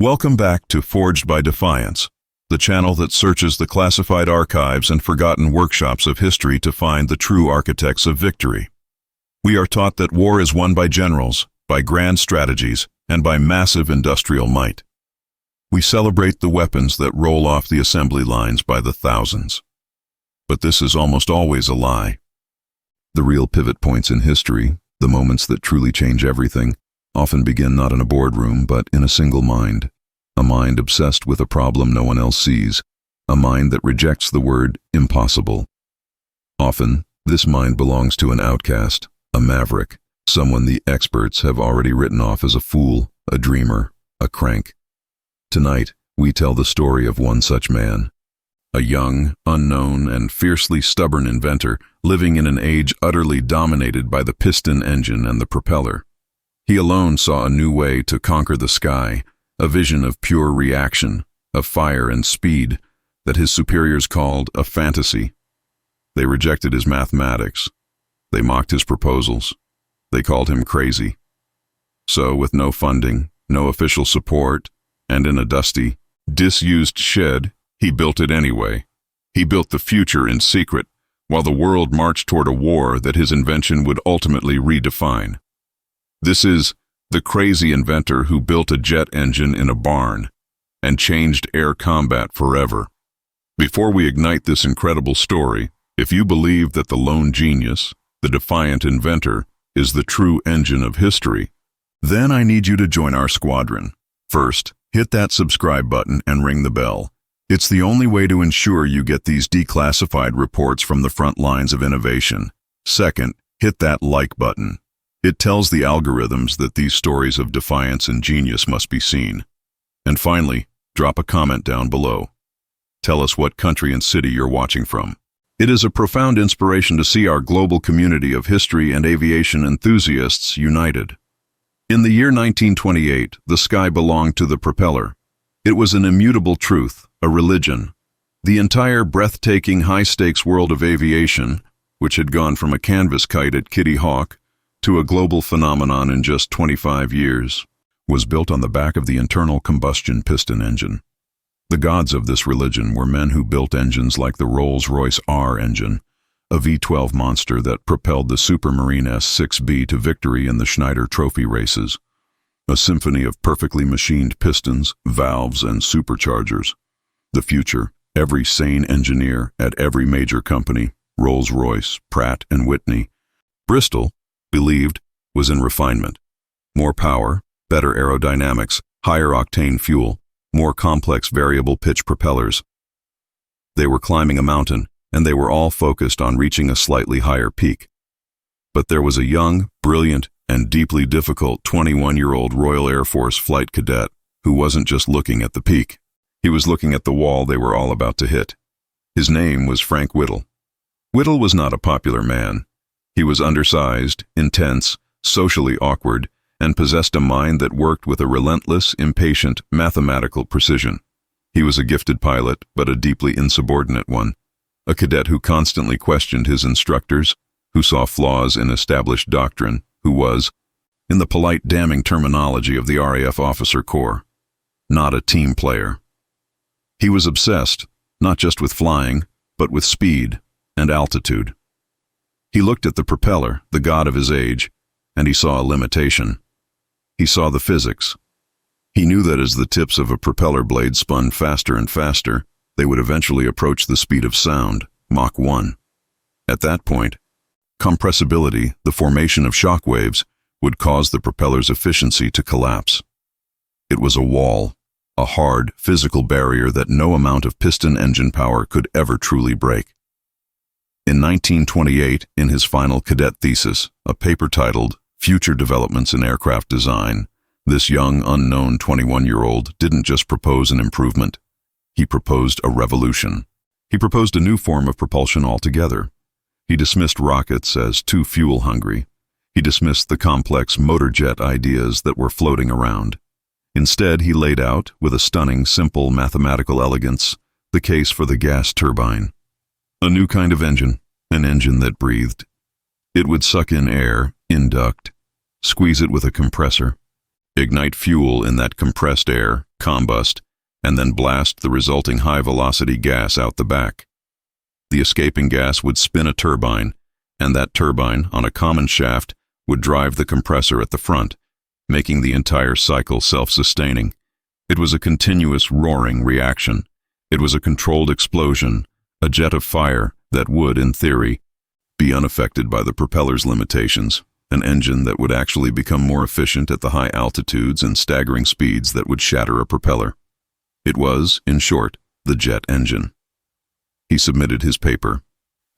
Welcome back to Forged by Defiance, the channel that searches the classified archives and forgotten workshops of history to find the true architects of victory. We are taught that war is won by generals, by grand strategies, and by massive industrial might. We celebrate the weapons that roll off the assembly lines by the thousands. But this is almost always a lie. The real pivot points in history, the moments that truly change everything, often begin not in a boardroom but in a single mind. A mind obsessed with a problem no one else sees, a mind that rejects the word impossible. Often, this mind belongs to an outcast, a maverick, someone the experts have already written off as a fool, a dreamer, a crank. Tonight, we tell the story of one such man. A young, unknown, and fiercely stubborn inventor living in an age utterly dominated by the piston engine and the propeller. He alone saw a new way to conquer the sky, a vision of pure reaction, of fire and speed, that his superiors called a fantasy. They rejected his mathematics. They mocked his proposals. They called him crazy. So, with no funding, no official support, and in a dusty, disused shed, he built it anyway. He built the future in secret, while the world marched toward a war that his invention would ultimately redefine. This is the crazy inventor who built a jet engine in a barn and changed air combat forever. Before we ignite this incredible story, if you believe that the lone genius, the defiant inventor, is the true engine of history, then I need you to join our squadron. First, hit that subscribe button and ring the bell. It's the only way to ensure you get these declassified reports from the front lines of innovation. Second, hit that like button. It tells the algorithms that these stories of defiance and genius must be seen. And finally, drop a comment down below. Tell us what country and city you're watching from. It is a profound inspiration to see our global community of history and aviation enthusiasts united. In the year 1928, the sky belonged to the propeller. It was an immutable truth, a religion. The entire breathtaking high-stakes world of aviation, which had gone from a canvas kite at Kitty Hawk to a global phenomenon in just 25 years, was built on the back of the internal combustion piston engine. The gods of this religion were men who built engines like the Rolls-Royce R engine, a V12 monster that propelled the Supermarine S6B to victory in the Schneider Trophy races. A symphony of perfectly machined pistons, valves, and superchargers. The future, every sane engineer at every major company, Rolls-Royce, Pratt & Whitney, Bristol, believed was in refinement. More power, better aerodynamics, higher octane fuel, more complex variable pitch propellers. They were climbing a mountain, and they were all focused on reaching a slightly higher peak. But there was a young, brilliant, and deeply difficult 21-year-old Royal Air Force flight cadet who wasn't just looking at the peak. He was looking at the wall they were all about to hit. His name was Frank Whittle. Whittle was not a popular man. He was undersized, intense, socially awkward, and possessed a mind that worked with a relentless, impatient, mathematical precision. He was a gifted pilot, but a deeply insubordinate one. A cadet who constantly questioned his instructors, who saw flaws in established doctrine, who was, in the polite damning terminology of the RAF officer corps, not a team player. He was obsessed, not just with flying, but with speed and altitude. He looked at the propeller, the god of his age, and he saw a limitation. He saw the physics. He knew that as the tips of a propeller blade spun faster and faster, they would eventually approach the speed of sound, Mach 1. At that point, compressibility, the formation of shock waves, would cause the propeller's efficiency to collapse. It was a wall, a hard, physical barrier that no amount of piston engine power could ever truly break. In 1928, in his final cadet thesis, a paper titled Future Developments in Aircraft Design, this young, unknown 21-year-old didn't just propose an improvement. He proposed a revolution. He proposed a new form of propulsion altogether. He dismissed rockets as too fuel-hungry. He dismissed the complex motor jet ideas that were floating around. Instead, he laid out, with a stunning, simple mathematical elegance, the case for the gas turbine. A new kind of engine, an engine that breathed. It would suck in air, induct, squeeze it with a compressor, ignite fuel in that compressed air, combust, and then blast the resulting high-velocity gas out the back. The escaping gas would spin a turbine, and that turbine, on a common shaft, would drive the compressor at the front, making the entire cycle self-sustaining. It was a continuous roaring reaction. It was a controlled explosion, a jet of fire that would, in theory, be unaffected by the propeller's limitations, an engine that would actually become more efficient at the high altitudes and staggering speeds that would shatter a propeller. It was, in short, the jet engine. He submitted his paper.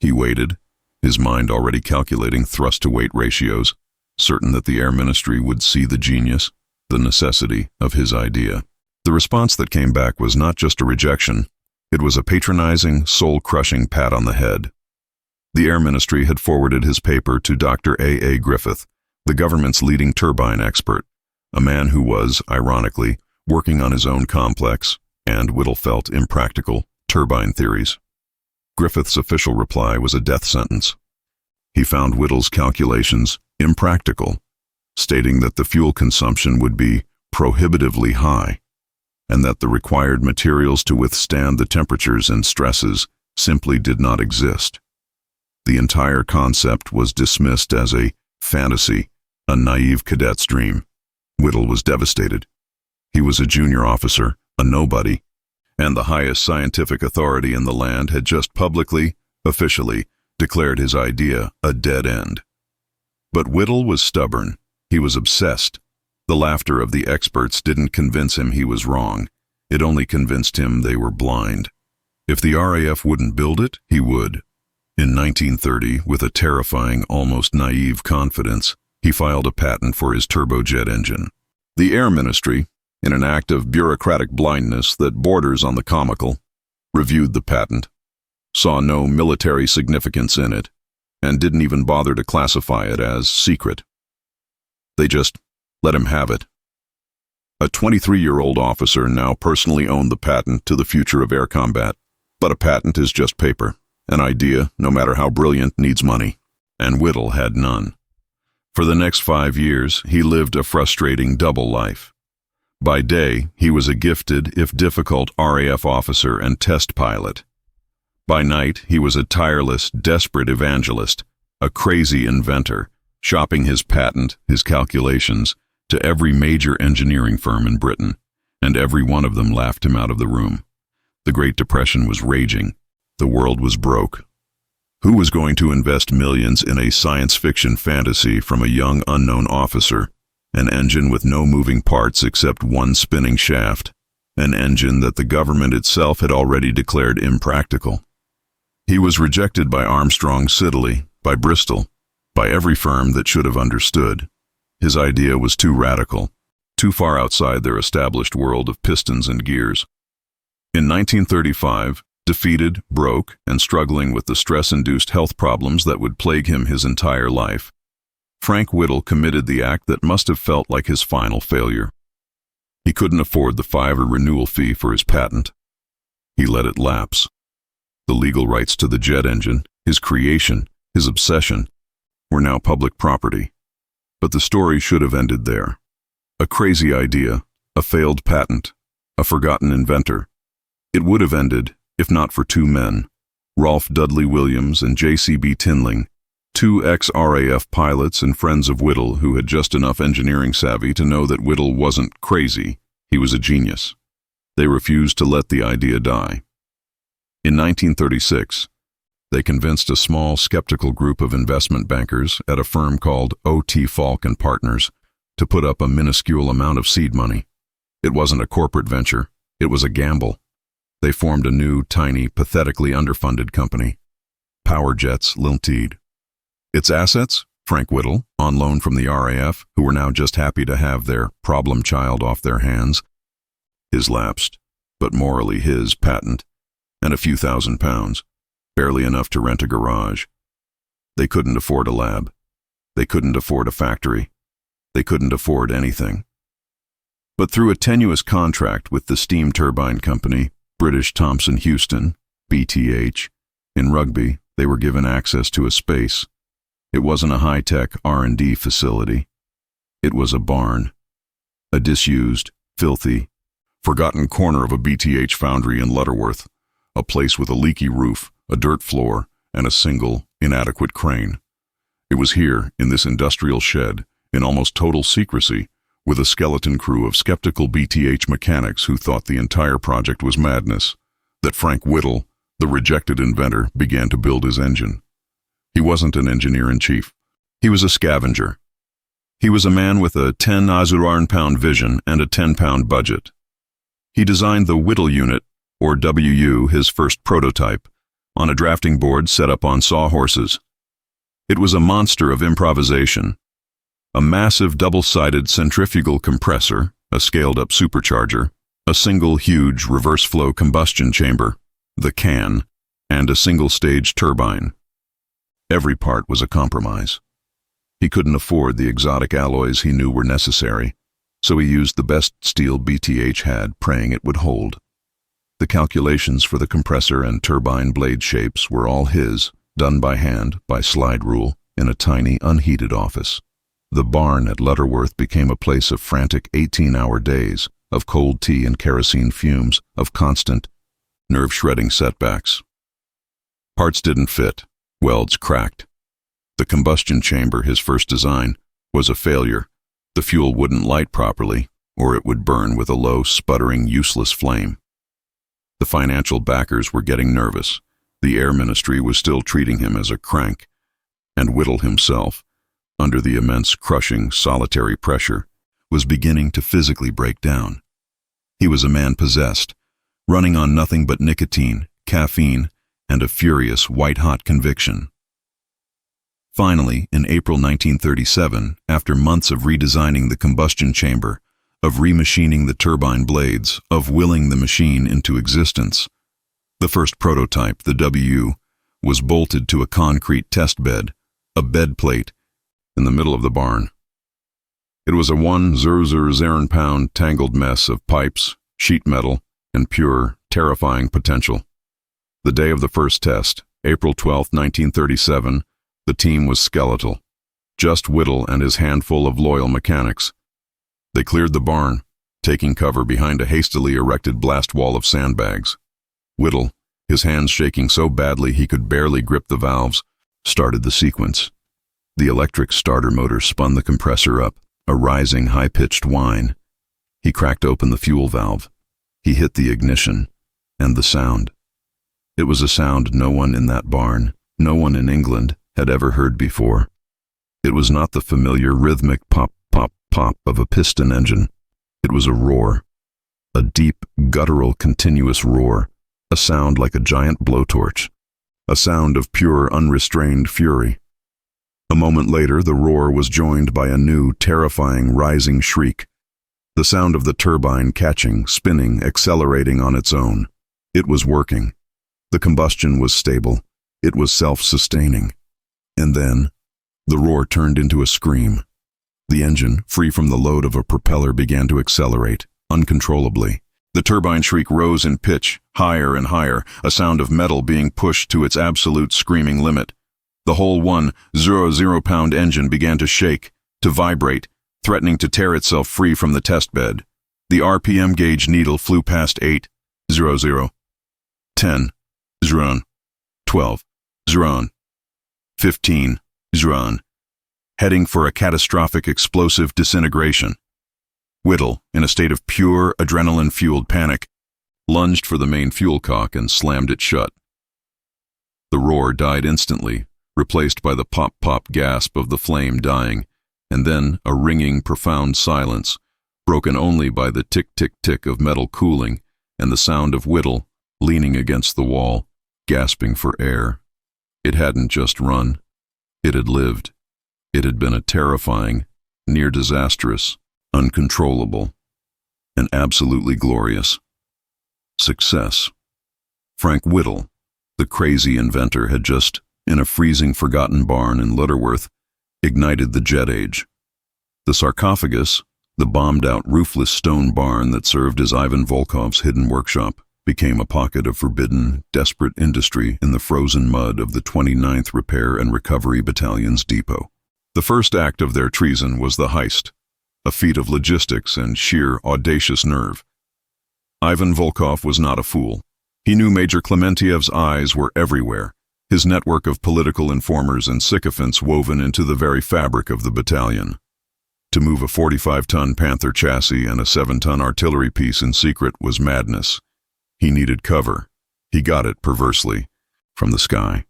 He waited, his mind already calculating thrust-to-weight ratios, certain that the Air Ministry would see the genius, the necessity of his idea. The response that came back was not just a rejection, it was a patronizing, soul-crushing pat on the head. The Air Ministry had forwarded his paper to Dr. A. Griffith, the government's leading turbine expert, a man who was, ironically, working on his own complex, and Whittle felt impractical, turbine theories. Griffith's official reply was a death sentence. He found Whittle's calculations impractical, stating that the fuel consumption would be prohibitively high, and that the required materials to withstand the temperatures and stresses simply did not exist. The entire concept was dismissed as a fantasy, a naive cadet's dream. Whittle was devastated. He was a junior officer, a nobody, and the highest scientific authority in the land had just publicly, officially, declared his idea a dead end. But Whittle was stubborn. He was obsessed. The laughter of the experts didn't convince him he was wrong. It only convinced him they were blind. If the RAF wouldn't build it, he would. In 1930, with a terrifying, almost naive confidence, he filed a patent for his turbojet engine. The Air Ministry, in an act of bureaucratic blindness that borders on the comical, reviewed the patent, saw no military significance in it, and didn't even bother to classify it as secret. They just let him have it. A 23-year-old officer now personally owned the patent to the future of air combat. But a patent is just paper. An idea, no matter how brilliant, needs money. And Whittle had none. For the next 5 years, he lived a frustrating double life. By day, he was a gifted, if difficult, RAF officer and test pilot. By night, he was a tireless, desperate evangelist, a crazy inventor, shopping his patent, his calculations, to every major engineering firm in Britain, and every one of them laughed him out of the room. The Great Depression was raging. The world was broke. Who was going to invest millions in a science fiction fantasy from a young unknown officer, an engine with no moving parts except one spinning shaft, an engine that the government itself had already declared impractical? He was rejected by Armstrong Siddeley, by Bristol, by every firm that should have understood. His idea was too radical, too far outside their established world of pistons and gears. In 1935, defeated, broke, and struggling with the stress-induced health problems that would plague him his entire life, Frank Whittle committed the act that must have felt like his final failure. He couldn't afford the $5 renewal fee for his patent. He let it lapse. The legal rights to the jet engine, his creation, his obsession, were now public property. But the story should have ended there. A crazy idea, a failed patent, a forgotten inventor. It would have ended, if not for two men, Rolf Dudley Williams and J.C.B. Tinling, two ex-RAF pilots and friends of Whittle who had just enough engineering savvy to know that Whittle wasn't crazy, he was a genius. They refused to let the idea die. In 1936, they convinced a small, skeptical group of investment bankers at a firm called O.T. Falk and Partners to put up a minuscule amount of seed money. It wasn't a corporate venture, it was a gamble. They formed a new, tiny, pathetically underfunded company, Power Jets Limited. Its assets? Frank Whittle, on loan from the RAF, who were now just happy to have their problem child off their hands. His lapsed, but morally his, patent, and a few £1,000s, barely enough to rent a garage. They couldn't afford a lab. They couldn't afford a factory. They couldn't afford anything. But through a tenuous contract with the steam turbine company, British Thomson Houston, BTH, in Rugby, they were given access to a space. It wasn't a high-tech R&D facility. It was a barn. A disused, filthy, forgotten corner of a BTH foundry in Lutterworth, a place with a leaky roof, a dirt floor, and a single, inadequate crane. It was here, in this industrial shed, in almost total secrecy, with a skeleton crew of skeptical BTH mechanics who thought the entire project was madness, that Frank Whittle, the rejected inventor, began to build his engine. He wasn't an engineer-in-chief. He was a scavenger. He was a man with a 10 Azuran-pound vision and a 10-pound budget. He designed the Whittle unit, or WU, his first prototype, on a drafting board set up on sawhorses. It was a monster of improvisation. A massive double-sided centrifugal compressor, a scaled-up supercharger, a single huge reverse-flow combustion chamber, the can, and a single-stage turbine. Every part was a compromise. He couldn't afford the exotic alloys he knew were necessary, so he used the best steel BTH had, praying it would hold. The calculations for the compressor and turbine blade shapes were all his, done by hand, by slide rule, in a tiny, unheated office. The barn at Lutterworth became a place of frantic 18-hour days, of cold tea and kerosene fumes, of constant, nerve-shredding setbacks. Parts didn't fit, welds cracked. The combustion chamber, his first design, was a failure. The fuel wouldn't light properly, or it would burn with a low, sputtering, useless flame. The financial backers were getting nervous. The Air Ministry was still treating him as a crank, and Whittle himself, under the immense, crushing, solitary pressure, was beginning to physically break down. He was a man possessed, running on nothing but nicotine, caffeine, and a furious, white-hot conviction. Finally, in April 1937, after months of redesigning the combustion chamber, of remachining the turbine blades, of willing the machine into existence, the first prototype, the WU, was bolted to a concrete test bed, a bed plate, in the middle of the barn. It was a 1,000 pound tangled mess of pipes, sheet metal, and pure, terrifying potential. The day of the first test, April 12, 1937, the team was skeletal. Just Whittle and his handful of loyal mechanics. They cleared the barn, taking cover behind a hastily erected blast wall of sandbags. Whittle, his hands shaking so badly he could barely grip the valves, started the sequence. The electric starter motor spun the compressor up, a rising, high-pitched whine. He cracked open the fuel valve. He hit the ignition, and the sound. It was a sound no one in that barn, no one in England, had ever heard before. It was not the familiar rhythmic pop, pop, pop of a piston engine. It was a roar, a deep, guttural, continuous roar, a sound like a giant blowtorch, a sound of pure, unrestrained fury. A moment later, the roar was joined by a new, terrifying, rising shriek, the sound of the turbine catching, spinning, accelerating on its own. It was working. The combustion was stable. It was self-sustaining. And then, the roar turned into a scream. The engine, free from the load of a propeller, began to accelerate, uncontrollably. The turbine shriek rose in pitch, higher and higher, a sound of metal being pushed to its absolute screaming limit. The whole 1,000 pound engine began to shake, to vibrate, threatening to tear itself free from the test bed. The RPM gauge needle flew past 8, 0, 10, 0, 12, 0, 15, 0, heading for a catastrophic explosive disintegration. Whittle, in a state of pure adrenaline-fueled panic, lunged for the main fuel cock and slammed it shut. The roar died instantly, replaced by the pop-pop gasp of the flame dying, and then a ringing, profound silence, broken only by the tick-tick-tick of metal cooling and the sound of Whittle, leaning against the wall, gasping for air. It hadn't just run. It had lived. It had been a terrifying, near disastrous, uncontrollable, and absolutely glorious success. Frank Whittle, the crazy inventor, had just, in a freezing, forgotten barn in Lutterworth, ignited the jet age. The sarcophagus, the bombed-out roofless stone barn that served as Ivan Volkov's hidden workshop, became a pocket of forbidden, desperate industry in the frozen mud of the 29th Repair and Recovery Battalion's depot. The first act of their treason was the heist, a feat of logistics and sheer audacious nerve. Ivan Volkov was not a fool. He knew Major Klementiev's eyes were everywhere, his network of political informers and sycophants woven into the very fabric of the battalion. To move a 45-ton Panther chassis and a 7-ton artillery piece in secret was madness. He needed cover. He got it, perversely, from the sky.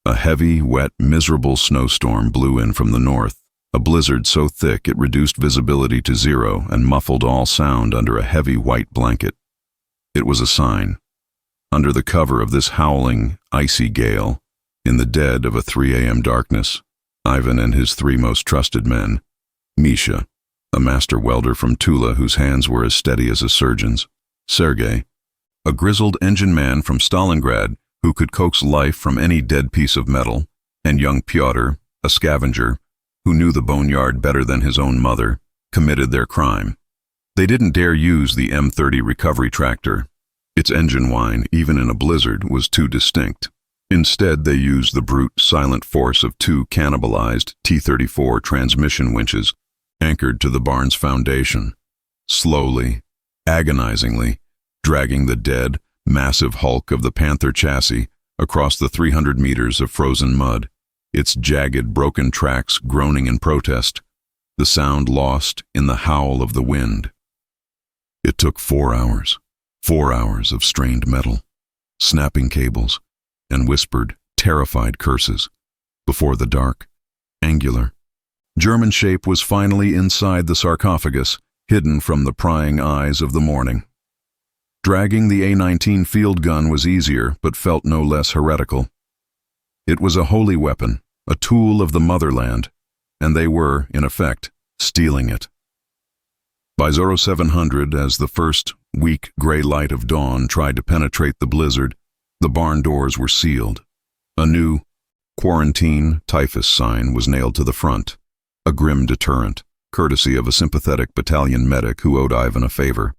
A heavy, wet, miserable snowstorm blew in from the north, a blizzard so thick it reduced visibility to zero and muffled all sound under a heavy white blanket. It was a sign. Under the cover of this howling, icy gale, in the dead of a 3 a.m. darkness, Ivan and his 3 most trusted men, Misha, a master welder from Tula whose hands were as steady as a surgeon's, Sergei, a grizzled engine man from Stalingrad who could coax life from any dead piece of metal, and young Pyotr, a scavenger, who knew the boneyard better than his own mother, committed their crime. They didn't dare use the M30 recovery tractor. Its engine whine, even in a blizzard, was too distinct. Instead, they used the brute, silent force of 2 cannibalized T-34 transmission winches anchored to the barn's foundation, slowly, agonizingly, dragging the dead, massive hulk of the Panther chassis across the 300 meters of frozen mud, its jagged, broken tracks groaning in protest, the sound lost in the howl of the wind. It took 4 hours. 4 hours of strained metal, snapping cables, and whispered, terrified curses, before the dark, angular, German shape was finally inside the sarcophagus, hidden from the prying eyes of the morning. Dragging the A-19 field gun was easier, but felt no less heretical. It was a holy weapon, a tool of the motherland, and they were, in effect, stealing it. By 0700, as the first weak gray light of dawn tried to penetrate the blizzard, the barn doors were sealed. A new quarantine typhus sign was nailed to the front, a grim deterrent, courtesy of a sympathetic battalion medic who owed Ivan a favor.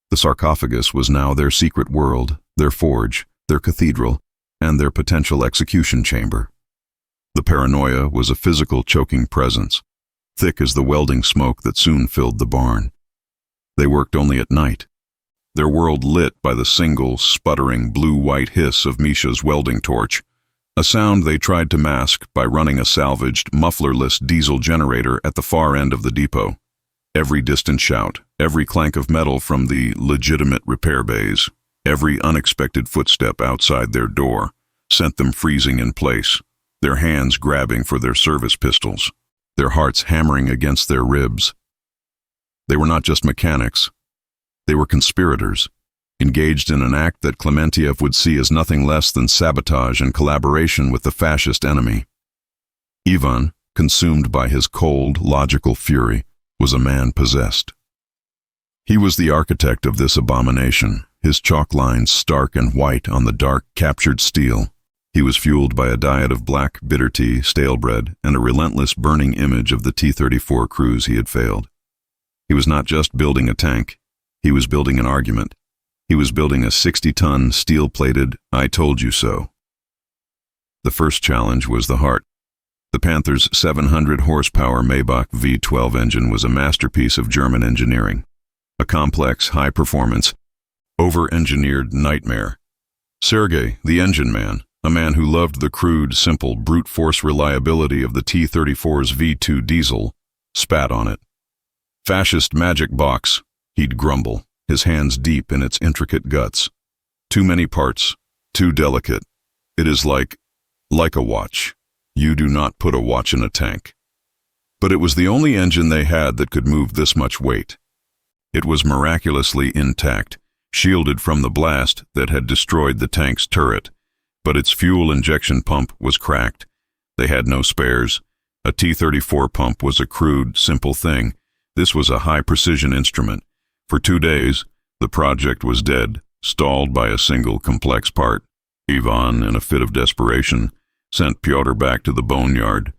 The sarcophagus was now their secret world, their forge, their cathedral, and their potential execution chamber. The paranoia was a physical choking presence, thick as the welding smoke that soon filled the barn. They worked only at night, their world lit by the single, sputtering blue-white hiss of Misha's welding torch, a sound they tried to mask by running a salvaged, mufflerless diesel generator at the far end of the depot. Every distant shout, every clank of metal from the legitimate repair bays, every unexpected footstep outside their door, sent them freezing in place, their hands grabbing for their service pistols, their hearts hammering against their ribs. They were not just mechanics. They were conspirators, engaged in an act that Klementiev would see as nothing less than sabotage and collaboration with the fascist enemy. Ivan, consumed by his cold, logical fury, was a man possessed. He was the architect of this abomination, his chalk lines stark and white on the dark, captured steel. He was fueled by a diet of black, bitter tea, stale bread, and a relentless, burning image of the T-34 crews he had failed. He was not just building a tank. He was building an argument. He was building a 60-ton, steel-plated, I told you so. The first challenge was the heart. The Panther's 700-horsepower Maybach V12 engine was a masterpiece of German engineering, a complex, high-performance, over-engineered nightmare. Sergei, the engine man, a man who loved the crude, simple, brute-force reliability of the T-34's V2 diesel, spat on it. Fascist magic box, he'd grumble, his hands deep in its intricate guts. Too many parts, too delicate. It is like a watch. You do not put a watch in a tank. But it was the only engine they had that could move this much weight. It was miraculously intact, shielded from the blast that had destroyed the tank's turret, but its fuel injection pump was cracked. They had no spares. A T-34 pump was a crude, simple thing. This was a high-precision instrument. For 2 days, the project was dead, stalled by a single complex part. Ivan, in a fit of desperation, sent Pyotr back to the boneyard,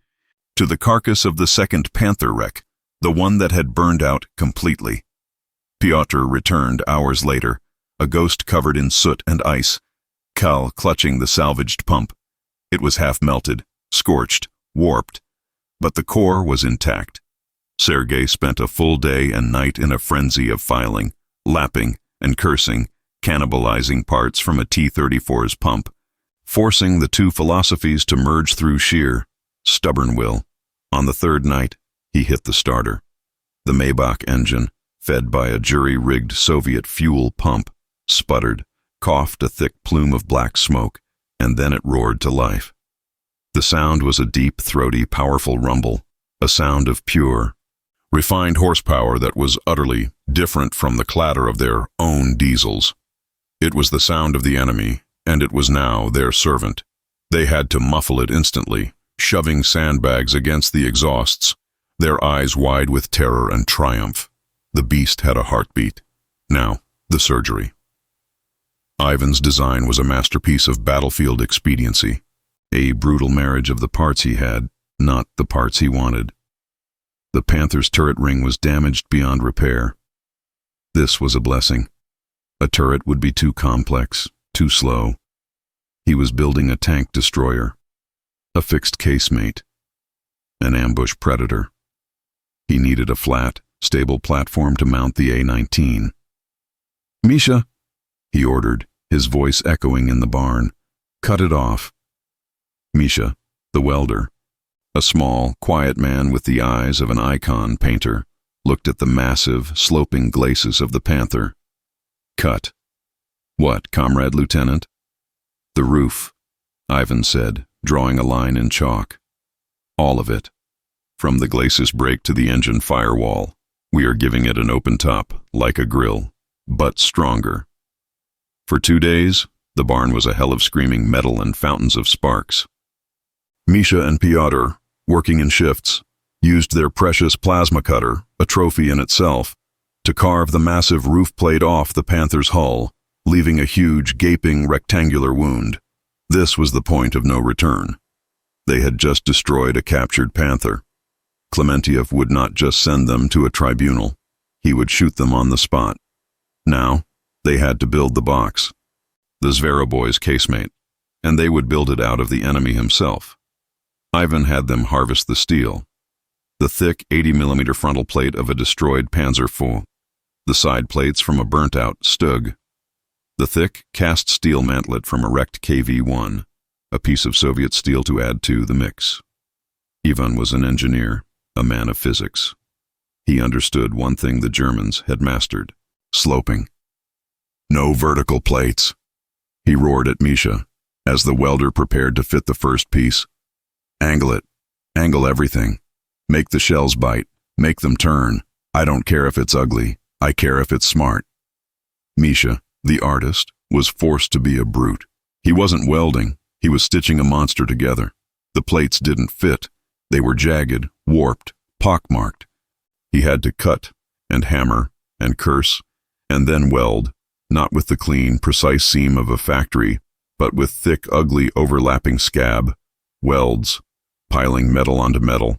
to the carcass of the second Panther wreck, the one that had burned out completely. Pyotr returned hours later, a ghost covered in soot and ice, Kal clutching the salvaged pump. It was half-melted, scorched, warped, but the core was intact. Sergei spent a full day and night in a frenzy of filing, lapping, and cursing, cannibalizing parts from a T-34's pump, forcing the two philosophies to merge through sheer, stubborn will. On the third night, he hit the starter. The Maybach engine, fed by a jury-rigged Soviet fuel pump, sputtered, coughed a thick plume of black smoke, and then it roared to life. The sound was a deep, throaty, powerful rumble, a sound of pure, refined horsepower that was utterly different from the clatter of their own diesels. It was the sound of the enemy, and it was now their servant. They had to muffle it instantly, shoving sandbags against the exhausts, their eyes wide with terror and triumph. The beast had a heartbeat. Now, the surgery. Ivan's design was a masterpiece of battlefield expediency, a brutal marriage of the parts he had, not the parts he wanted. The Panther's turret ring was damaged beyond repair. This was a blessing. A turret would be too complex, too slow. He was building a tank destroyer, a fixed casemate, an ambush predator. He needed a flat, stable platform to mount the A-19. "Misha," he ordered, his voice echoing in the barn. "Cut it off." Misha, the welder, a small, quiet man with the eyes of an icon painter, looked at the massive, sloping glacis of the Panther. "Cut." "What, Comrade Lieutenant?" "The roof," Ivan said, drawing a line in chalk. "All of it. From the glacis break to the engine firewall. We are giving it an open top, like a grill, but stronger." For 2 days, the barn was a hell of screaming metal and fountains of sparks. Misha and Pyotr, working in shifts, used their precious plasma cutter, a trophy in itself, to carve the massive roof plate off the Panther's hull, leaving a huge, gaping, rectangular wound. This was the point of no return. They had just destroyed a captured Panther. Clementiev would not just send them to a tribunal. He would shoot them on the spot. Now, they had to build the box, the Zveroboy's casemate, and they would build it out of the enemy himself. Ivan had them harvest the steel, the thick 80mm frontal plate of a destroyed Panzer IV, the side plates from a burnt-out Stug, the thick cast steel mantlet from a wrecked KV-1, a piece of Soviet steel to add to the mix. Ivan was an engineer, a man of physics. He understood one thing the Germans had mastered: sloping. "No vertical plates," he roared at Misha, as the welder prepared to fit the first piece. "Angle it. Angle everything. Make the shells bite. Make them turn. I don't care if it's ugly. I care if it's smart." Misha, the artist, was forced to be a brute. He wasn't welding. He was stitching a monster together. The plates didn't fit. They were jagged, warped, pockmarked. He had to cut and hammer and curse and then weld, not with the clean, precise seam of a factory, but with thick, ugly, overlapping scab, welds, piling metal onto metal,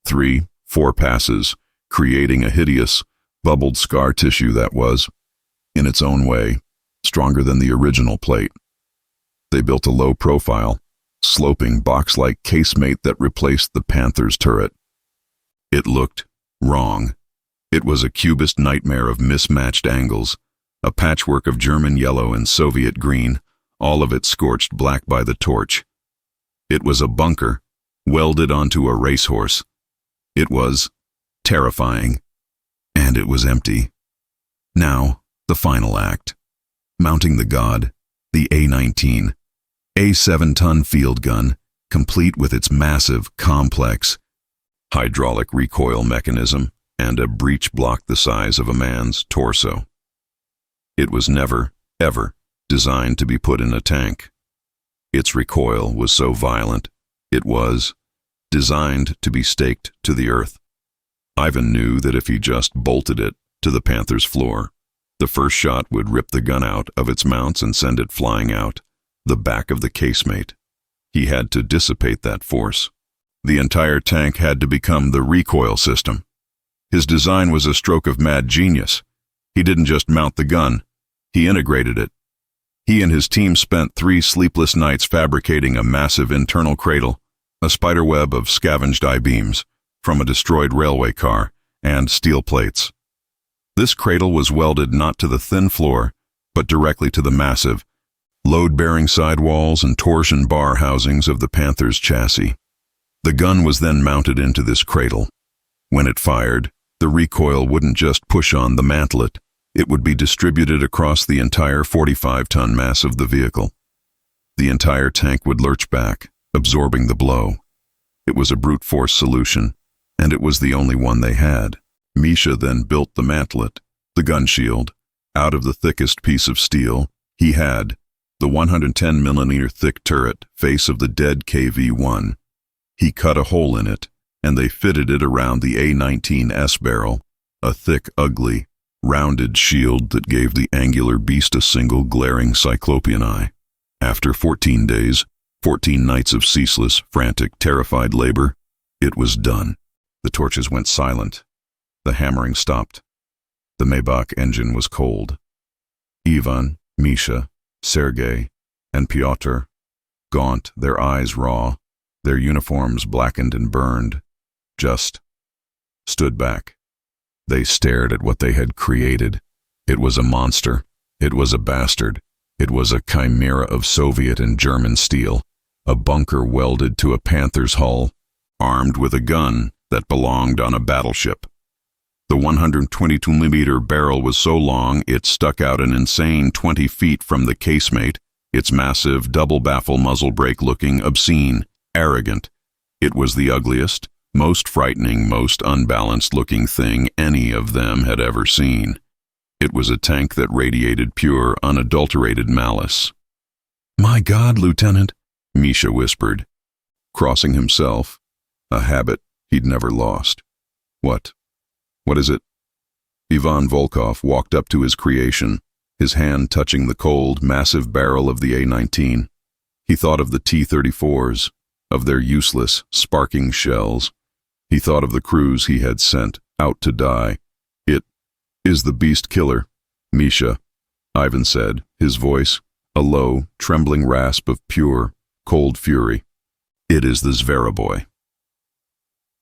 3, 4 passes, creating a hideous, bubbled scar tissue that was, in its own way, stronger than the original plate. They built a low-profile, sloping box-like casemate that replaced the Panther's turret. It looked wrong. It was a cubist nightmare of mismatched angles, a patchwork of German yellow and Soviet green, all of it scorched black by the torch. It was a bunker, welded onto a racehorse. It was terrifying, and it was empty. Now, the final act. Mounting the God, the A-19, a 7-ton field gun, complete with its massive, complex hydraulic recoil mechanism and a breech block the size of a man's torso. It was never, ever designed to be put in a tank. Its recoil was so violent, it was designed to be staked to the earth. Ivan knew that if he just bolted it to the Panther's floor, the first shot would rip the gun out of its mounts and send it flying out the back of the casemate. He had to dissipate that force. The entire tank had to become the recoil system. His design was a stroke of mad genius. He didn't just mount the gun, he integrated it. He and his team spent 3 sleepless nights fabricating a massive internal cradle, a spiderweb of scavenged I-beams from a destroyed railway car, and steel plates. This cradle was welded not to the thin floor, but directly to the massive, load-bearing sidewalls and torsion bar housings of the Panther's chassis. The gun was then mounted into this cradle. When it fired, the recoil wouldn't just push on the mantlet, it would be distributed across the entire 45-ton mass of the vehicle. The entire tank would lurch back, absorbing the blow. It was a brute force solution, and it was the only one they had. Misha then built the mantlet, the gun shield, out of the thickest piece of steel he had, the 110mm thick turret face of the dead KV-1. He cut a hole in it, and they fitted it around the A-19S barrel, a thick, ugly, rounded shield that gave the angular beast a single glaring cyclopean eye. After 14 days, 14 nights of ceaseless, frantic, terrified labor, it was done. The torches went silent. The hammering stopped. The Maybach engine was cold. Ivan, Misha, Sergei, and Pyotr, gaunt, their eyes raw, their uniforms blackened and burned, just stood back. They stared at what they had created. It was a monster. It was a bastard. It was a chimera of Soviet and German steel, a bunker welded to a Panther's hull, armed with a gun that belonged on a battleship. The 122mm barrel was so long it stuck out an insane 20 feet from the casemate, its massive double-baffle muzzle brake looking obscene, arrogant. It was the ugliest, most frightening, most unbalanced-looking thing any of them had ever seen. It was a tank that radiated pure, unadulterated malice. "My God, Lieutenant," Misha whispered, crossing himself, a habit he'd never lost. "What? What is it?" Ivan Volkov walked up to his creation, his hand touching the cold, massive barrel of the A-19. He thought of the T-34s, of their useless, sparking shells. He thought of the crews he had sent out to die. "It is the beast killer, Misha," Ivan said, his voice a low, trembling rasp of pure, cold fury. "It is the Zveroboy."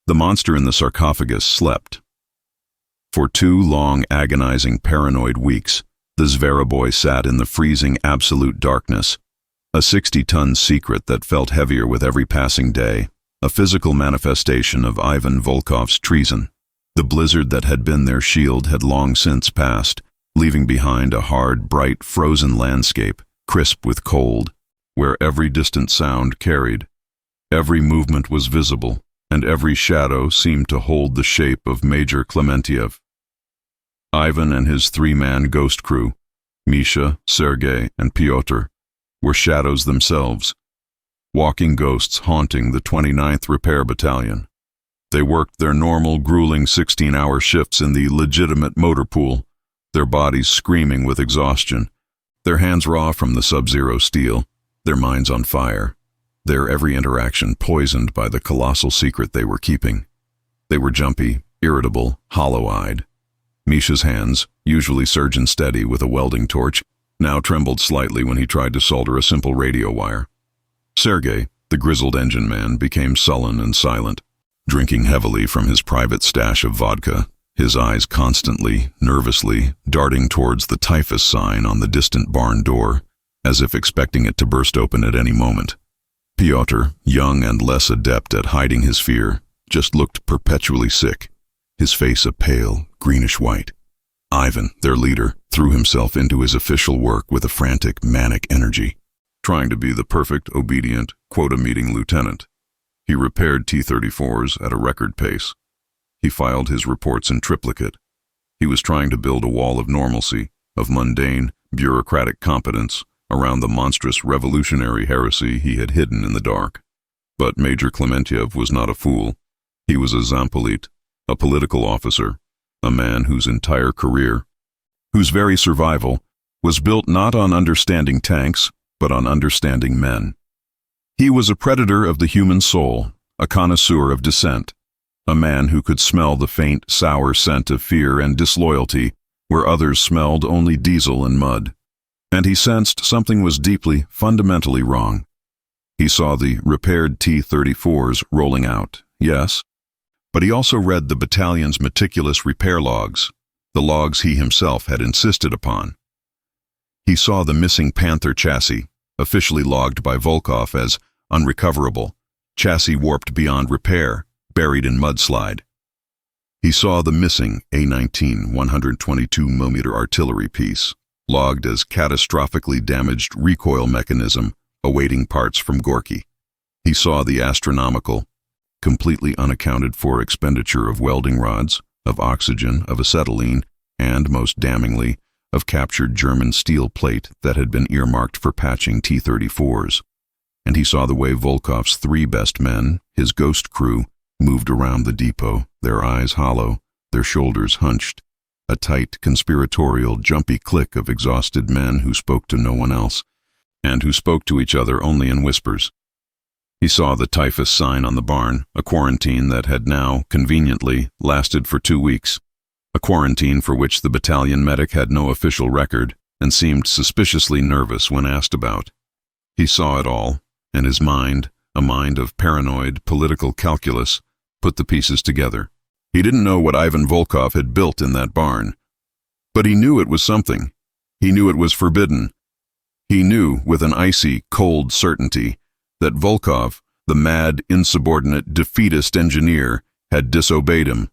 The monster in the sarcophagus slept. For 2 long, agonizing, paranoid weeks, the Zveroboy sat in the freezing, absolute darkness, a 60-ton secret that felt heavier with every passing day, a physical manifestation of Ivan Volkov's treason. The blizzard that had been their shield had long since passed, leaving behind a hard, bright, frozen landscape, crisp with cold, where every distant sound carried. Every movement was visible, and every shadow seemed to hold the shape of Major Klementiev. Ivan and his 3-man ghost crew, Misha, Sergei, and Pyotr, were shadows themselves, walking ghosts haunting the 29th Repair Battalion. They worked their normal, grueling 16-hour shifts in the legitimate motor pool, their bodies screaming with exhaustion, their hands raw from the sub-zero steel, their minds on fire, their every interaction poisoned by the colossal secret they were keeping. They were jumpy, irritable, hollow-eyed. Misha's hands, usually surgeon steady with a welding torch, now trembled slightly when he tried to solder a simple radio wire. Sergei, the grizzled engine man, became sullen and silent, drinking heavily from his private stash of vodka, his eyes constantly, nervously, darting towards the typhus sign on the distant barn door, as if expecting it to burst open at any moment. Pyotr, young and less adept at hiding his fear, just looked perpetually sick, his face a pale, greenish-white. Ivan, their leader, threw himself into his official work with a frantic, manic energy, trying to be the perfect, obedient, quota-meeting lieutenant. He repaired T-34s at a record pace. He filed his reports in triplicate. He was trying to build a wall of normalcy, of mundane, bureaucratic competence, around the monstrous revolutionary heresy he had hidden in the dark. But Major Klementiev was not a fool. He was a Zampolit, a political officer, a man whose entire career, whose very survival, was built not on understanding tanks, but on understanding men. He was a predator of the human soul, a connoisseur of dissent, a man who could smell the faint, sour scent of fear and disloyalty where others smelled only diesel and mud. And he sensed something was deeply, fundamentally wrong. He saw the repaired T-34s rolling out, yes, but he also read the battalion's meticulous repair logs, the logs he himself had insisted upon. He saw the missing Panther chassis, officially logged by Volkov as unrecoverable, chassis warped beyond repair, buried in mudslide. He saw the missing A-19 122mm artillery piece, logged as catastrophically damaged recoil mechanism awaiting parts from Gorky. He saw the astronomical, completely unaccounted for expenditure of welding rods, of oxygen, of acetylene, and, most damningly, of captured German steel plate that had been earmarked for patching T-34s. And he saw the way Volkov's three best men, his ghost crew, moved around the depot, their eyes hollow, their shoulders hunched, a tight, conspiratorial, jumpy clique of exhausted men who spoke to no one else, and who spoke to each other only in whispers. He saw the typhus sign on the barn, a quarantine that had now, conveniently, lasted for 2 weeks, a quarantine for which the battalion medic had no official record and seemed suspiciously nervous when asked about. He saw it all, and his mind, a mind of paranoid, political calculus, put the pieces together. He didn't know what Ivan Volkov had built in that barn, but he knew it was something. He knew it was forbidden. He knew, with an icy, cold certainty, that Volkov, the mad, insubordinate, defeatist engineer, had disobeyed him.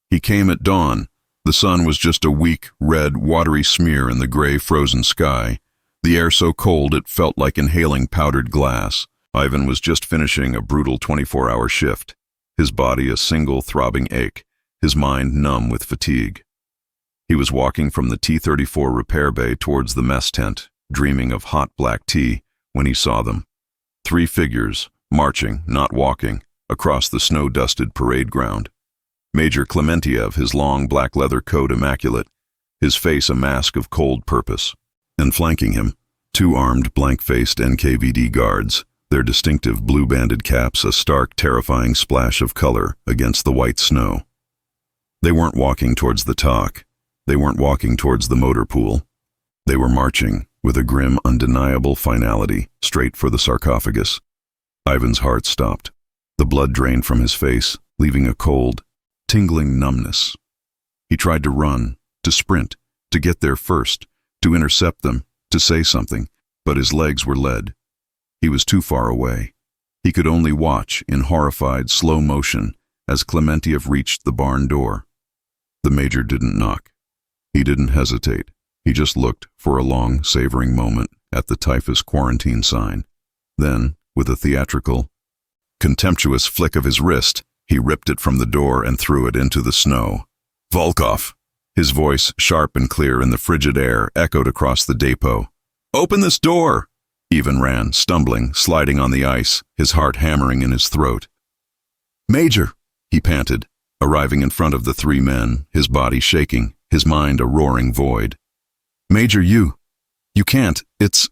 He came at dawn. The sun was just a weak, red, watery smear in the gray, frozen sky, the air so cold it felt like inhaling powdered glass. Ivan was just finishing a brutal 24-hour shift, his body a single throbbing ache, his mind numb with fatigue. He was walking from the T-34 repair bay towards the mess tent, dreaming of hot black tea, when he saw them. 3 figures, marching, not walking, across the snow-dusted parade ground. Major Klementiev, his long black leather coat immaculate, his face a mask of cold purpose. And flanking him, 2 armed, blank-faced NKVD guards, their distinctive blue-banded caps a stark, terrifying splash of color against the white snow. They weren't walking towards the talk. They weren't walking towards the motor pool. They were marching, with a grim, undeniable finality, straight for the sarcophagus. Ivan's heart stopped. The blood drained from his face, leaving a cold, tingling numbness. He tried to run, to sprint, to get there first, to intercept them, to say something, but his legs were lead. He was too far away. He could only watch, in horrified, slow motion, as Klementiev reached the barn door. The major didn't knock. He didn't hesitate. He just looked, for a long, savoring moment, at the typhus quarantine sign. Then, with a theatrical, contemptuous flick of his wrist, he ripped it from the door and threw it into the snow. "Volkov!" His voice, sharp and clear in the frigid air, echoed across the depot. "Open this door!" Ivan ran, stumbling, sliding on the ice, his heart hammering in his throat. "Major!" he panted, arriving in front of the 3 men, his body shaking, his mind a roaring void. "Major, you can't. It's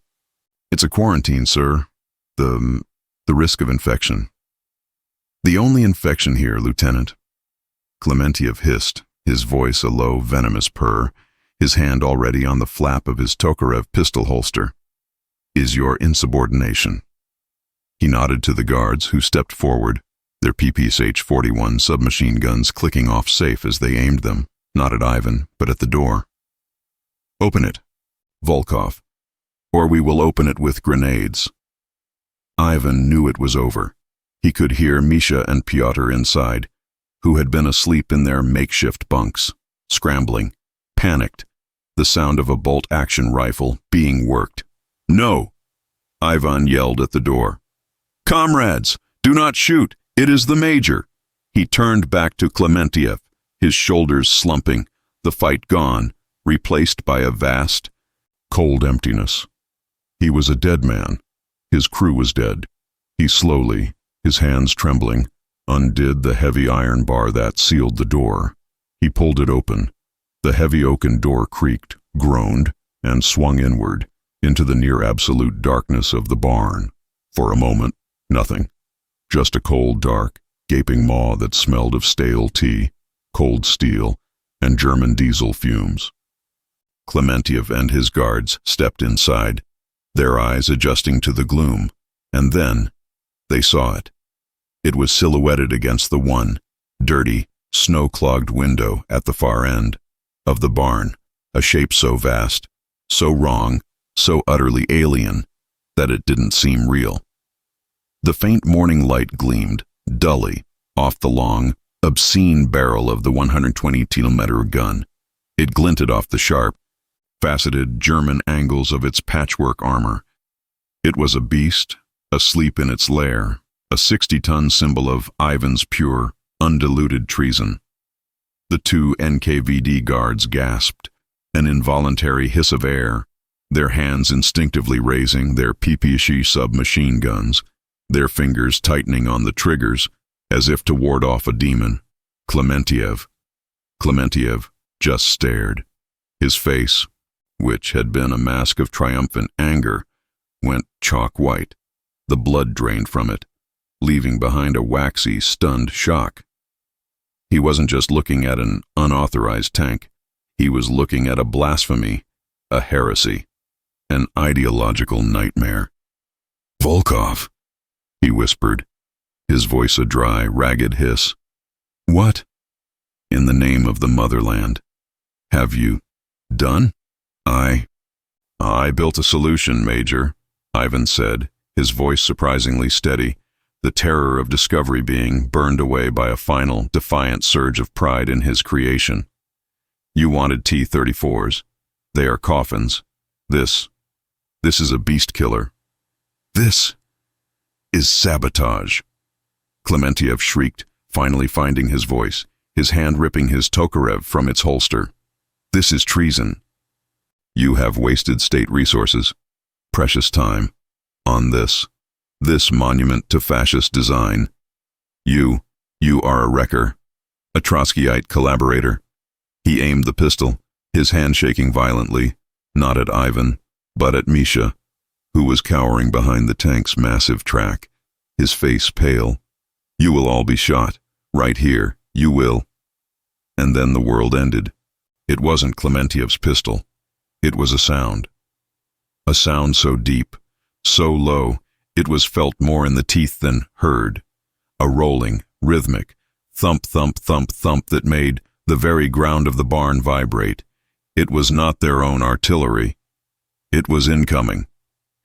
a quarantine, sir. The risk of infection." "The only infection here, Lieutenant." Klementiev hissed, his voice a low, venomous purr, his hand already on the flap of his Tokarev pistol holster, "is your insubordination." He nodded to the guards, who stepped forward, their PPSH-41 submachine guns clicking off safe as they aimed them, not at Ivan, but at the door. "Open it, Volkov, or we will open it with grenades." Ivan knew it was over. He could hear Misha and Pyotr inside, who had been asleep in their makeshift bunks, scrambling, panicked, the sound of a bolt-action rifle being worked. "No!" Ivan yelled at the door. "Comrades, do not shoot! It is the major!" He turned back to Klementiev, his shoulders slumping, the fight gone, replaced by a vast, cold emptiness. He was a dead man. His crew was dead. He slowly, his hands trembling, undid the heavy iron bar that sealed the door. He pulled it open. The heavy oaken door creaked, groaned, and swung inward, into the near-absolute darkness of the barn. For a moment, nothing. Just a cold, dark, gaping maw that smelled of stale tea, cold steel, and German diesel fumes. Klementiev and his guards stepped inside, their eyes adjusting to the gloom, and then they saw it. It was silhouetted against the one, dirty, snow-clogged window at the far end, of the barn, a shape so vast, so wrong, so utterly alien, that it didn't seem real. The faint morning light gleamed, dully, off the long, obscene barrel of the 120mm gun. It glinted off the sharp, faceted German angles of its patchwork armor. It was a beast, asleep in its lair, a 60-ton symbol of Ivan's pure, undiluted treason. The two NKVD guards gasped, an involuntary hiss of air, their hands instinctively raising their PPSH submachine guns, their fingers tightening on the triggers, as if to ward off a demon. Klementiev just stared. His face, which had been a mask of triumphant anger, went chalk white. The blood drained from it, leaving behind a waxy, stunned shock. He wasn't just looking at an unauthorized tank. He was looking at a blasphemy, a heresy, an ideological nightmare. "Volkov," he whispered, his voice a dry, ragged hiss. "What, in the name of the motherland, have you done?" I built a solution, Major," Ivan said, his voice surprisingly steady, the terror of discovery being burned away by a final, defiant surge of pride in his creation. "You wanted T-34s. They are coffins. This is a beast killer. This is sabotage." Klementiev shrieked, finally finding his voice, his hand ripping his Tokarev from its holster. "This is treason. You have wasted state resources, precious time, on this monument to fascist design. You are a wrecker, a Trotskyite collaborator." He aimed the pistol, his hand shaking violently, not at Ivan, but at Misha, who was cowering behind the tank's massive track, his face pale. "You will all be shot, right here, you will." And then the world ended. It wasn't Klementiev's pistol. It was a sound so deep, so low, it was felt more in the teeth than heard. A rolling, rhythmic, thump, thump, thump, thump that made the very ground of the barn vibrate. It was not their own artillery. It was incoming,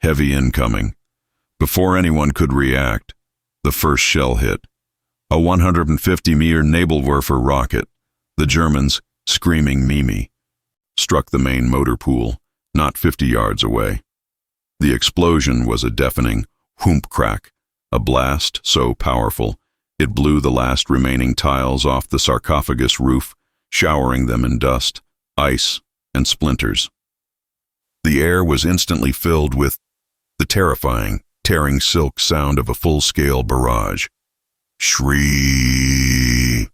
heavy incoming. Before anyone could react, the first shell hit. A 150-meter Nebelwerfer rocket, the Germans, screaming Mimi, struck the main motor pool, not 50 yards away. The explosion was a deafening whoomp crack, a blast so powerful it blew the last remaining tiles off the sarcophagus roof, showering them in dust, ice, and splinters. The air was instantly filled with the terrifying, tearing silk sound of a full-scale barrage. Shriek,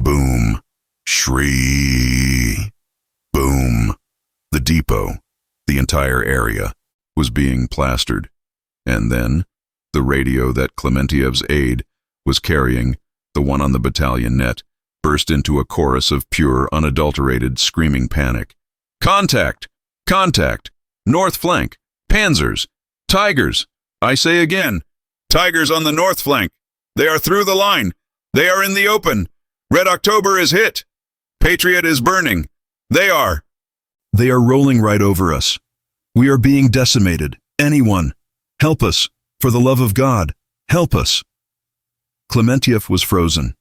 boom, shriek, boom. The depot, the entire area, was being plastered. And then, the radio that Klementiev's aide was carrying, the one on the battalion net, burst into a chorus of pure, unadulterated, screaming panic. "Contact! Contact! North flank! Panzers! Tigers! I say again, Tigers on the north flank! They are through the line! They are in the open! Red October is hit! Patriot is burning! They are rolling right over us. We are being decimated. Anyone, help us! For the love of God, help us!" Klementiev was frozen.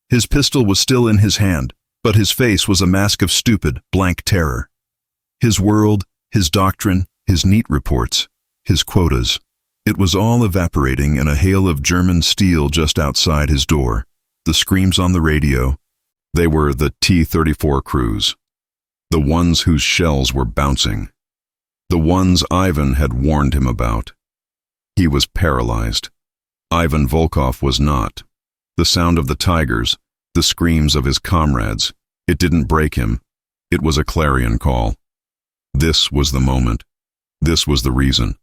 His pistol was still in his hand, but his face was a mask of stupid, blank terror. His world, his doctrine, his neat reports, his quotas, it was all evaporating in a hail of German steel just outside his door. The screams on the radio, they were the T-34 crews, the ones whose shells were bouncing, the ones Ivan had warned him about. He was paralyzed. Ivan Volkov was not. The sound of the Tigers, the screams of his comrades, it didn't break him. It was a clarion call. This was the moment. This was the reason.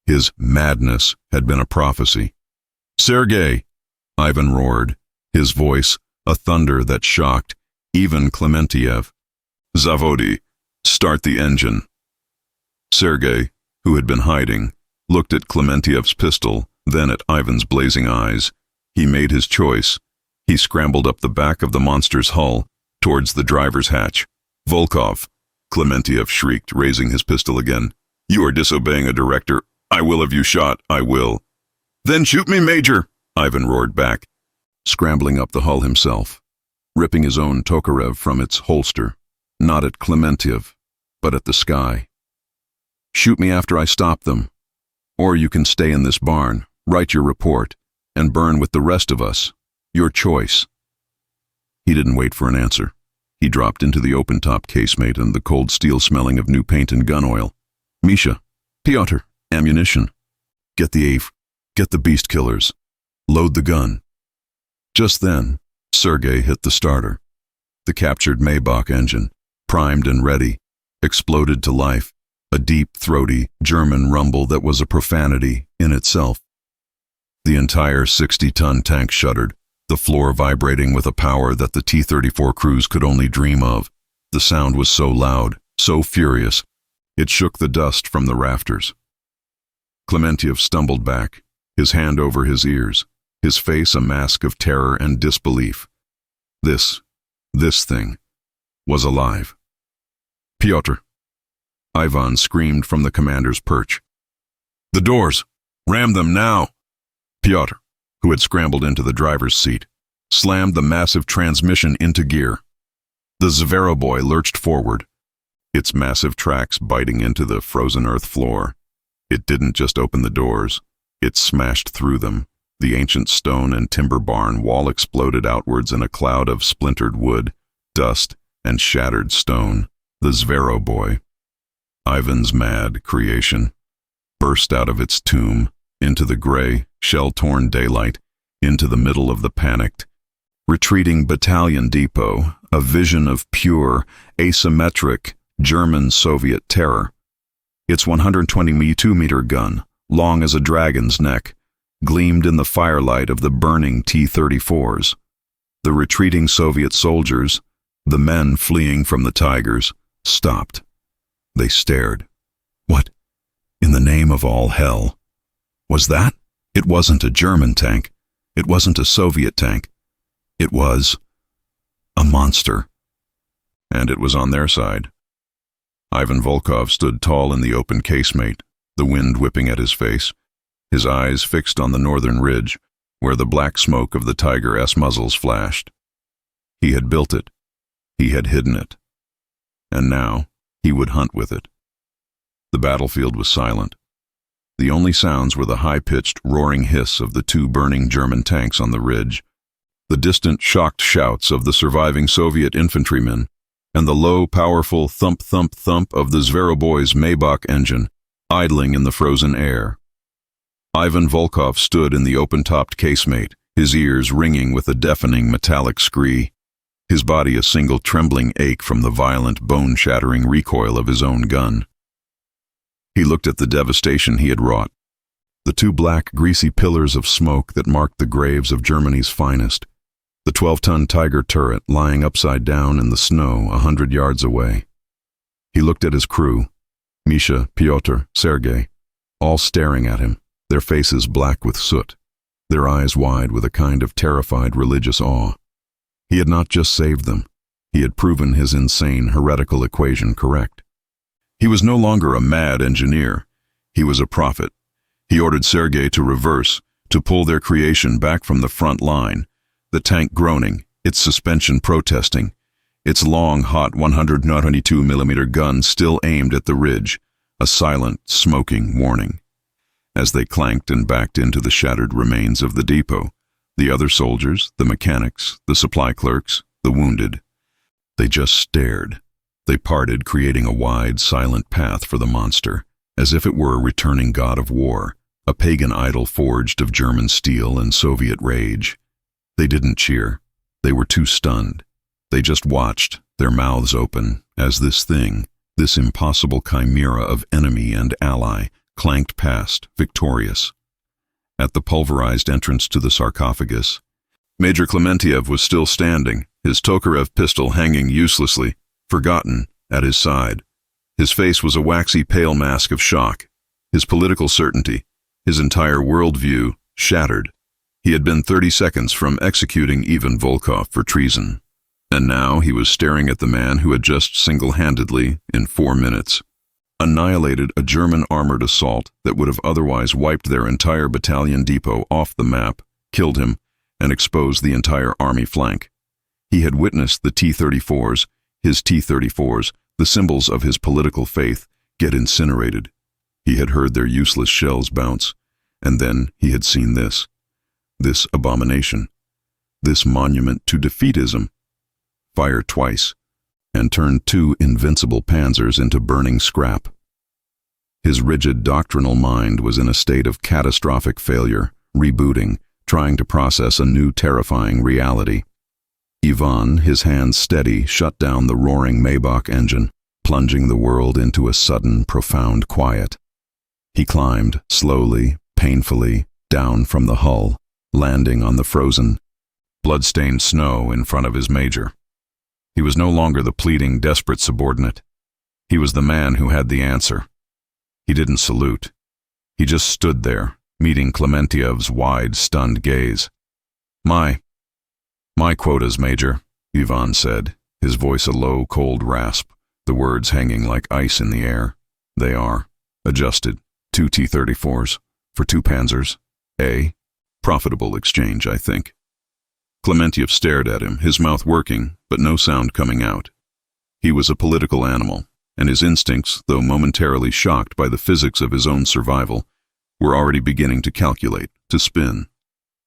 His madness had been a prophecy. "Sergei!" Ivan roared, his voice a thunder that shocked even Klementiev. "Zavodi, start the engine." Sergei, who had been hiding, looked at Klementiev's pistol, then at Ivan's blazing eyes. He made his choice. He scrambled up the back of the monster's hull, towards the driver's hatch. Volkov, Clementiev shrieked, raising his pistol again. You are disobeying a director. I will have you shot, I will. Then shoot me, Major, Ivan roared back, scrambling up the hull himself, ripping his own Tokarev from its holster, not at Clementiev, but at the sky. Shoot me after I stop them, or you can stay in this barn, write your report, and burn with the rest of us. Your choice. He didn't wait for an answer. He dropped into the open-top casemate and the cold steel smelling of new paint and gun oil. Misha, Pyotr, ammunition. Get the beast killers. Load the gun. Just then, Sergei hit the starter. The captured Maybach engine, primed and ready, exploded to life, a deep, throaty German rumble that was a profanity in itself. The entire 60-ton tank shuddered, the floor vibrating with a power that the T-34 crews could only dream of. The sound was so loud, so furious, it shook the dust from the rafters. Clementiev stumbled back, his hand over his ears, his face a mask of terror and disbelief. This thing, was alive. Pyotr! Ivan screamed from the commander's perch. The doors! Ram them now! Pyotr, who had scrambled into the driver's seat, slammed the massive transmission into gear. The Zveroboy lurched forward, its massive tracks biting into the frozen earth floor. It didn't just open the doors, it smashed through them. The ancient stone and timber barn wall exploded outwards in a cloud of splintered wood, dust, and shattered stone. The Zveroboy, Ivan's mad creation, burst out of its tomb, into the gray, shell-torn daylight, into the middle of the panicked, retreating battalion depot, a vision of pure, asymmetric, German-Soviet terror. Its 122-meter gun, long as a dragon's neck, gleamed in the firelight of the burning T-34s. The retreating Soviet soldiers, the men fleeing from the Tigers, stopped. They stared. What, in the name of all hell, was that? It wasn't a German tank. It wasn't a Soviet tank. It was a monster. And it was on their side. Ivan Volkov stood tall in the open casemate, the wind whipping at his face, his eyes fixed on the northern ridge, where the black smoke of the Tiger S muzzles flashed. He had built it. He had hidden it. And now, he would hunt with it. The battlefield was silent. The only sounds were the high-pitched, roaring hiss of the two burning German tanks on the ridge, the distant, shocked shouts of the surviving Soviet infantrymen, and the low, powerful thump-thump-thump of the Zveroboy's Maybach engine, idling in the frozen air. Ivan Volkov stood in the open-topped casemate, his ears ringing with a deafening metallic scree, his body a single trembling ache from the violent, bone-shattering recoil of his own gun. He looked at the devastation he had wrought, the two black, greasy pillars of smoke that marked the graves of Germany's finest, the 12-ton Tiger turret lying upside down in the snow 100 yards away. He looked at his crew, Misha, Pyotr, Sergei, all staring at him, their faces black with soot, their eyes wide with a kind of terrified religious awe. He had not just saved them, he had proven his insane, heretical equation correct. He was no longer a mad engineer, he was a prophet. He ordered Sergei to reverse, to pull their creation back from the front line, the tank groaning, its suspension protesting, its long, hot 122mm gun still aimed at the ridge, a silent, smoking warning. As they clanked and backed into the shattered remains of the depot, the other soldiers, the mechanics, the supply clerks, the wounded, they just stared. They parted, creating a wide, silent path for the monster, as if it were a returning god of war, a pagan idol forged of German steel and Soviet rage. They didn't cheer. They were too stunned. They just watched, their mouths open, as this thing, this impossible chimera of enemy and ally, clanked past, victorious. At the pulverized entrance to the sarcophagus, Major Clementiev was still standing, his Tokarev pistol hanging uselessly, forgotten, at his side. His face was a waxy pale mask of shock, his political certainty, his entire worldview, shattered. He had been 30 seconds from executing Ivan Volkov for treason. And now he was staring at the man who had just single-handedly, in 4 minutes, annihilated a German armored assault that would have otherwise wiped their entire battalion depot off the map, killed him, and exposed the entire army flank. He had witnessed the T-34s, his T-34s, the symbols of his political faith, get incinerated. He had heard their useless shells bounce, and then he had seen this abomination, this monument to defeatism, fire twice, and turn 2 invincible panzers into burning scrap. His rigid doctrinal mind was in a state of catastrophic failure, rebooting, trying to process a new terrifying reality. Ivan, his hands steady, shut down the roaring Maybach engine, plunging the world into a sudden, profound quiet. He climbed, slowly, painfully, down from the hull, landing on the frozen, blood-stained snow in front of his major. He was no longer the pleading, desperate subordinate. He was the man who had the answer. He didn't salute. He just stood there, meeting Klementiev's wide, stunned gaze. My quotas, Major, Ivan said, his voice a low, cold rasp, the words hanging like ice in the air. They are, adjusted, 2 T-34s, for 2 panzers. Profitable exchange, I think. Klementiev stared at him, his mouth working, but no sound coming out. He was a political animal, and his instincts, though momentarily shocked by the physics of his own survival, were already beginning to calculate, to spin.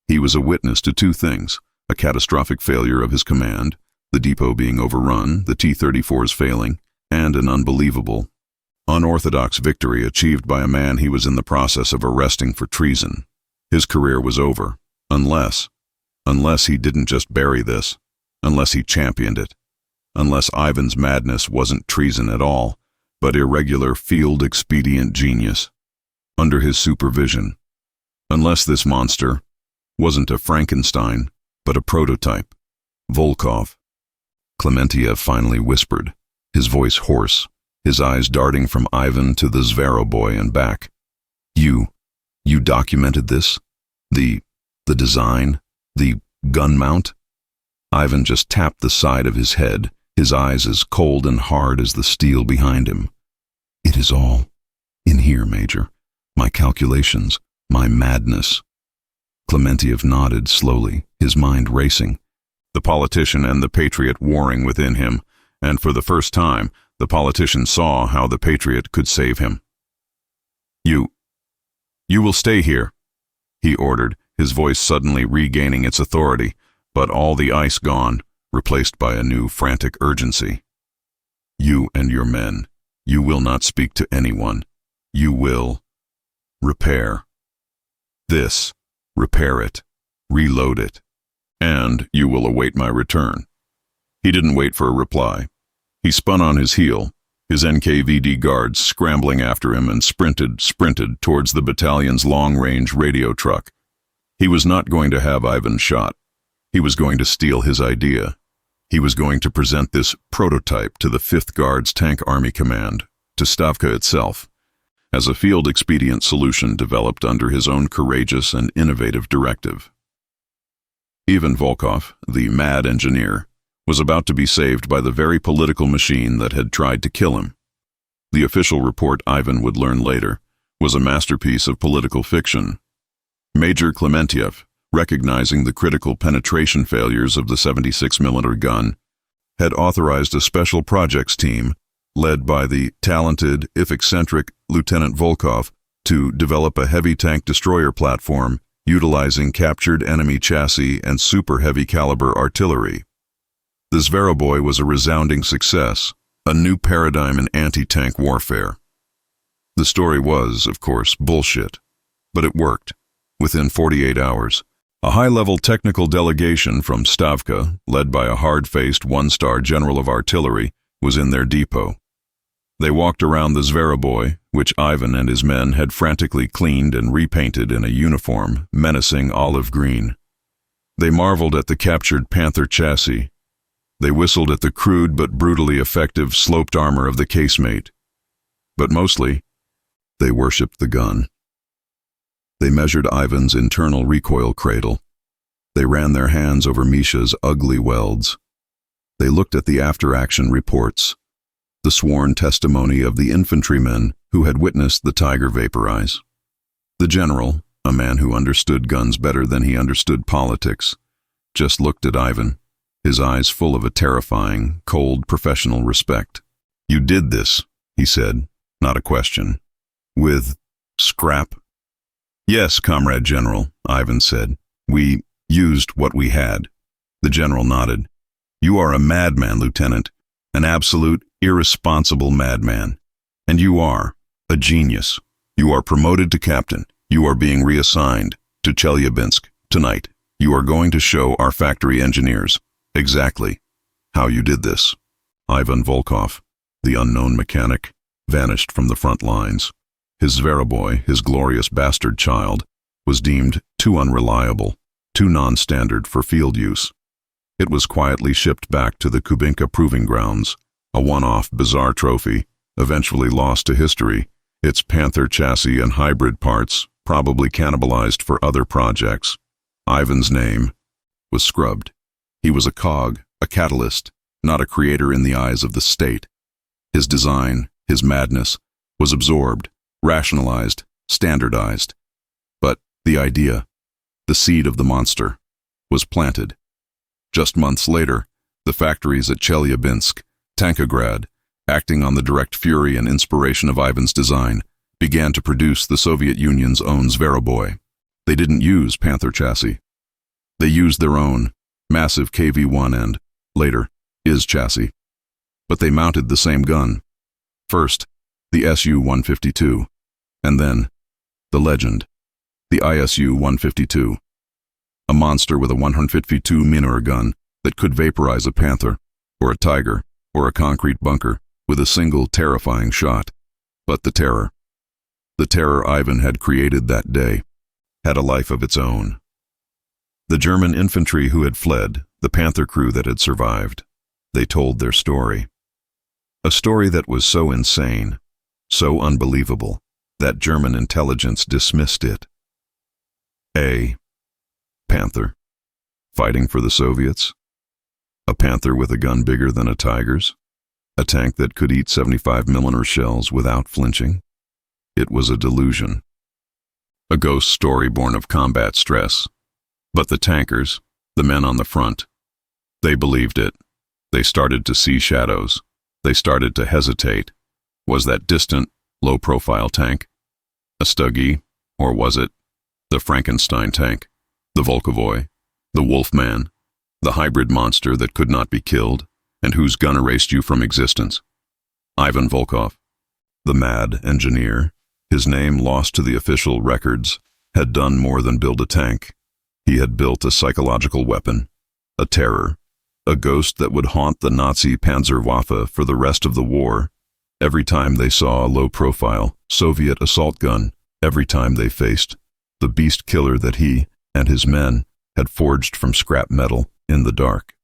He was a witness to 2 things, a catastrophic failure of his command, the depot being overrun, the T-34s failing, and an unbelievable, unorthodox victory achieved by a man he was in the process of arresting for treason. His career was over, unless he didn't just bury this, unless he championed it, unless Ivan's madness wasn't treason at all, but irregular field expedient genius, under his supervision, unless this monster wasn't a Frankenstein, but a prototype, Volkov. Klementiev finally whispered, his voice hoarse, his eyes darting from Ivan to the Zvero boy and back. You documented this? The design? The gun mount? Ivan just tapped the side of his head, his eyes as cold and hard as the steel behind him. It is all in here, Major. My calculations, my madness. Klementiev nodded slowly, his mind racing. The politician and the patriot warring within him, and for the first time, the politician saw how the patriot could save him. You will stay here, he ordered, his voice suddenly regaining its authority, but all the ice gone, replaced by a new frantic urgency. You and your men, you will not speak to anyone. You will repair this, repair it, reload it, and you will await my return. He didn't wait for a reply. He spun on his heel, his NKVD guards scrambling after him, and sprinted towards the battalion's long-range radio truck. He was not going to have Ivan shot. He was going to steal his idea. He was going to present this prototype to the 5th Guards Tank Army Command, to Stavka itself, as a field expedient solution developed under his own courageous and innovative directive. Ivan Volkov, the mad engineer, was about to be saved by the very political machine that had tried to kill him. The official report, Ivan would learn later, was a masterpiece of political fiction. Major Klementiev, recognizing the critical penetration failures of the 76mm gun, had authorized a special projects team, led by the talented, if eccentric, Lieutenant Volkov, to develop a heavy tank destroyer platform utilizing captured enemy chassis and super heavy caliber artillery. The Zvero boy was a resounding success, a new paradigm in anti-tank warfare. The story was, of course, bullshit, but it worked. Within 48 hours, a high-level technical delegation from Stavka, led by a hard-faced one-star general of artillery, was in their depot. They walked around the Zvero boy, which Ivan and his men had frantically cleaned and repainted in a uniform, menacing olive green. They marveled at the captured Panther chassis. They whistled at the crude but brutally effective sloped armor of the casemate. But mostly, they worshipped the gun. They measured Ivan's internal recoil cradle. They ran their hands over Misha's ugly welds. They looked at the after-action reports, the sworn testimony of the infantrymen who had witnessed the Tiger vaporize. The general, a man who understood guns better than he understood politics, just looked at Ivan, his eyes full of a terrifying, cold professional respect. "You did this," he said, not a question. "With scrap?" "Yes, Comrade General," Ivan said. "We used what we had." The general nodded. "You are a madman, Lieutenant, an absolute, irresponsible madman. And you are a genius. You are promoted to captain. You are being reassigned to Chelyabinsk tonight. You are going to show our factory engineers exactly how you did this." Ivan Volkov, the unknown mechanic, vanished from the front lines. His Zveroboy, his glorious bastard child, was deemed too unreliable, too non-standard for field use. It was quietly shipped back to the Kubinka proving grounds, a one-off bizarre trophy, eventually lost to history, its Panther chassis and hybrid parts probably cannibalized for other projects. Ivan's name was scrubbed. He was a cog, a catalyst, not a creator in the eyes of the state. His design, his madness, was absorbed, rationalized, standardized. But the idea, the seed of the monster, was planted. Just months later, the factories at Chelyabinsk, Tankograd, acting on the direct fury and inspiration of Ivan's design, began to produce the Soviet Union's own Zveroboy. They didn't use Panther chassis. They used their own massive KV-1 and, later, IS chassis. But they mounted the same gun. First, the Su-152, and then, the legend, the ISU-152. A monster with a 152 Minur gun that could vaporize a Panther, or a Tiger, or a concrete bunker with a single terrifying shot. But the terror Ivan had created that day, had a life of its own. The German infantry who had fled, the Panther crew that had survived, they told their story. A story that was so insane, so unbelievable, that German intelligence dismissed it. A Panther, fighting for the Soviets? A Panther with a gun bigger than a Tiger's? A tank that could eat 75mm shells without flinching? It was a delusion. A ghost story born of combat stress. But the tankers, the men on the front, they believed it. They started to see shadows. They started to hesitate. Was that distant, low-profile tank a Stuggy, or was it the Frankenstein tank, the Volkovoy, the Wolfman, the hybrid monster that could not be killed and whose gun erased you from existence? Ivan Volkov, the mad engineer, his name lost to the official records, had done more than build a tank. He had built a psychological weapon, a terror, a ghost that would haunt the Nazi Panzerwaffe for the rest of the war. Every time they saw a low-profile Soviet assault gun, every time they faced the beast killer that he and his men had forged from scrap metal in the dark.